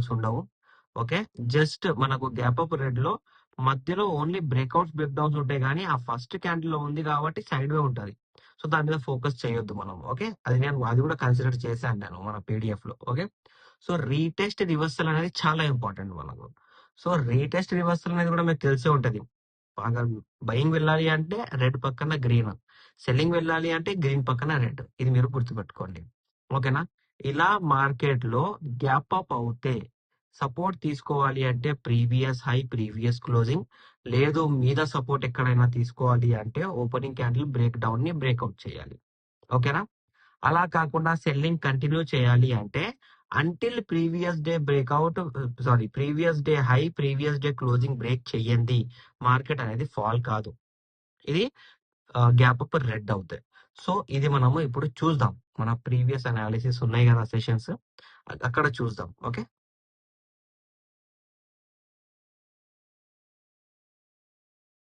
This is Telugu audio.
డౌన్స్ ఉండవు. ఓకే. జస్ట్ మనకు గ్యాప్ అప్ రెడ్ లో మధ్యలో ఓన్లీ బ్రేక్అవుట్స్ బ్రేక్ డౌన్స్ ఉంటాయి, కానీ ఆ ఫస్ట్ క్యాండిల్ లో ఉంది కాబట్టి సైడ్ వే ఉంటది. సో దాని మీద ఫోకస్ చేయొద్దు మనం. ఓకే. అది కూడా కన్సిడర్ చేశాను నేను మన పీడిఎఫ్ లో. ఓకే. సో రీటెస్ట్ రివర్సల్ అనేది చాలా ఇంపార్టెంట్ మనకు. సో రీటెస్ట్ రివర్సల్ అనేది కూడా మీకు తెలిసే ఉంటది. బాగా బయింగ్ వెళ్ళాలి అంటే రెడ్ పక్కన గ్రీన్, సెల్లింగ్ వెళ్ళాలి అంటే గ్రీన్ పక్కన రెడ్. ఇది మీరు గుర్తుపెట్టుకోండి. ఓకేనా. ఇలా మార్కెట్ లో గ్యాప్ అప్ అవుతే సపోర్ట్ తీసుకోవాలి అంటే ప్రీవియస్ హై, ప్రీవియస్ క్లోజింగ్, లేదు మీద సపోర్ట్ ఎక్కడైనా తీసుకోవాలి అంటే ఓపెనింగ్ క్యాండిల్ బ్రేక్ డౌన్ ని బ్రేక్అవుట్ చేయాలి. ఓకేనా. అలా కాకుండా సెల్లింగ్ కంటిన్యూ చేయాలి అంటే until previous day breakout, previous day high, previous day closing break చెయ్యండి మార్కెట్ అనేది ఫాల్ కాదు. ఇది గ్యాప్ అప్ రెడ్ అవుతాయి. సో ఇది మనము ఇప్పుడు చూద్దాం. మన ప్రీవియస్ అనాలిసిస్ ఉన్నాయి కదా సెషన్స్, అక్కడ చూద్దాం. ఓకే.